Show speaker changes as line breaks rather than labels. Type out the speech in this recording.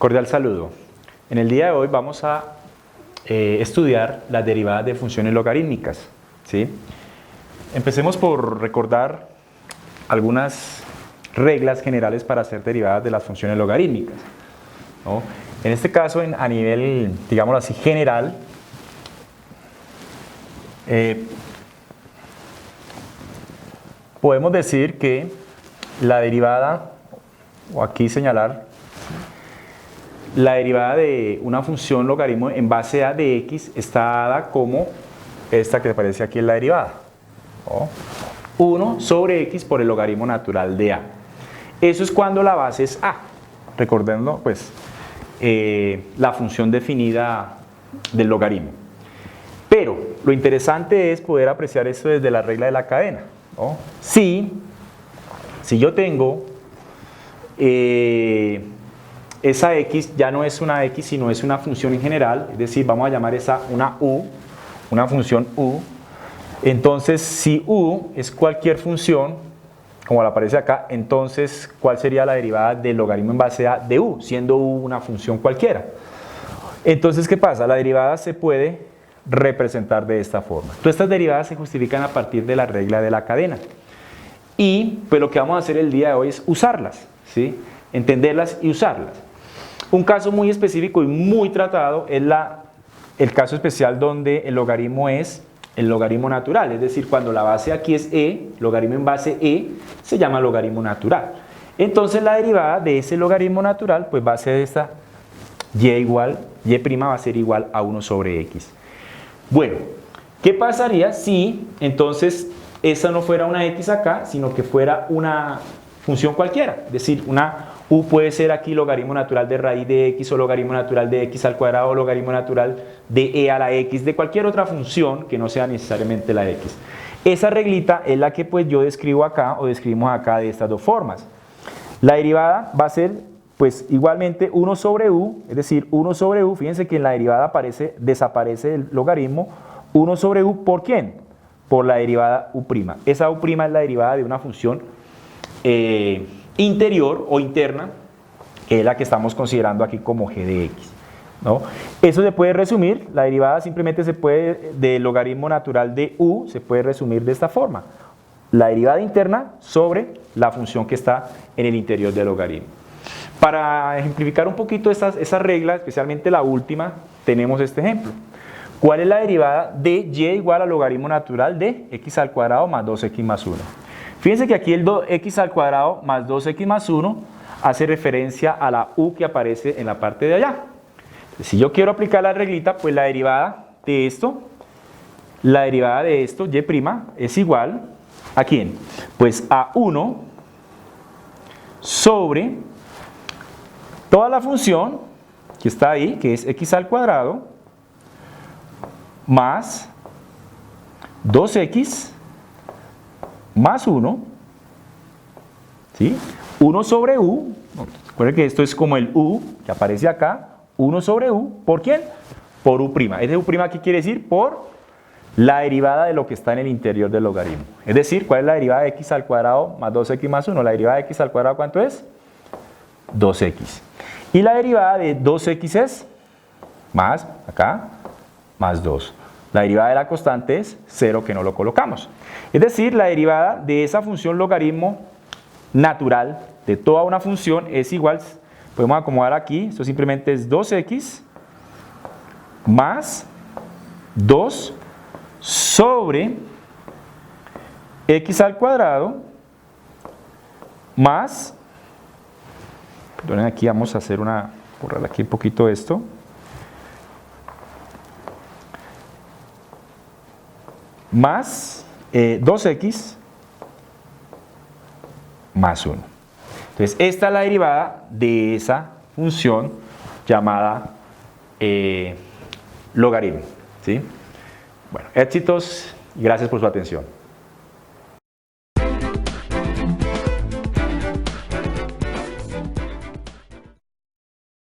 Cordial saludo. En el día de hoy vamos a estudiar las derivadas de funciones logarítmicas, ¿sí? Empecemos por recordar algunas reglas generales para hacer derivadas de las funciones logarítmicas, ¿no? En este caso, a nivel, digámoslo así, general, podemos decir que la derivada, o aquí señalar, la derivada de una función logaritmo en base a de x está dada como esta que aparece aquí en la derivada, ¿no? 1 sobre x por el logaritmo natural de a. Eso es cuando la base es a, recordando pues la función definida del logaritmo. Pero lo interesante es poder apreciar esto desde la regla de la cadena, ¿no? Si yo tengo esa x ya no es una x, sino es una función en general, es decir, vamos a llamar esa una u, una función u. Entonces, si u es cualquier función, como la aparece acá, entonces, ¿cuál sería la derivada del logaritmo en base a de u, siendo u una función cualquiera? Entonces, ¿qué pasa? La derivada se puede representar de esta forma. Todas estas derivadas se justifican a partir de la regla de la cadena. Y pues lo que vamos a hacer el día de hoy es usarlas, ¿sí? Entenderlas y usarlas. Un caso muy específico y muy tratado es el caso especial donde el logaritmo es el logaritmo natural, es decir, cuando la base aquí es e, logaritmo en base e, se llama logaritmo natural. Entonces la derivada de ese logaritmo natural pues va a ser esta y va a ser igual a 1 sobre x. Bueno, ¿qué pasaría si entonces esta no fuera una x acá, sino que fuera una función cualquiera? Es decir, una u puede ser aquí logaritmo natural de raíz de x o logaritmo natural de x al cuadrado o logaritmo natural de e a la x, de cualquier otra función que no sea necesariamente la x. Esa reglita es la que pues yo describo acá o describimos acá de estas dos formas. La derivada va a ser pues igualmente 1 sobre u, es decir, 1 sobre u, fíjense que en la derivada desaparece el logaritmo, 1 sobre u, ¿por quién? Por la derivada u'. Esa u' es la derivada de una función interior o interna, que es la que estamos considerando aquí como g de x, ¿no? Eso se puede resumir, la derivada simplemente del logaritmo natural de u, se puede resumir de esta forma. La derivada interna sobre la función que está en el interior del logaritmo. Para ejemplificar un poquito esa regla, especialmente la última, tenemos este ejemplo. ¿Cuál es la derivada de y igual al logaritmo natural de x al cuadrado más 2x más 1? Fíjense que aquí el 2x al cuadrado más 2x más 1 hace referencia a la u que aparece en la parte de allá. Si yo quiero aplicar la reglita, pues la derivada de esto, y' es igual ¿a quién? Pues a 1 sobre toda la función que está ahí, que es x al cuadrado, más 2x más 1, ¿sí? 1 sobre u, recuerden que esto es como el u que aparece acá, 1 sobre u, ¿por quién? Por u'. Ese u' aquí quiere decir por la derivada de lo que está en el interior del logaritmo. Es decir, ¿cuál es la derivada de x al cuadrado más 2x más 1? La derivada de x al cuadrado, ¿cuánto es? 2x. Y la derivada de 2x es más, acá, más 2. La derivada de la constante es 0, que no lo colocamos. Es decir, la derivada de esa función logaritmo natural de toda una función es igual, podemos acomodar aquí, esto simplemente es 2x más 2 sobre x al cuadrado más, perdonen, aquí vamos a hacer borrar aquí un poquito esto, más 2x más 1. Entonces, esta es la derivada de esa función llamada logaritmo, ¿sí? Bueno, éxitos y gracias por su atención.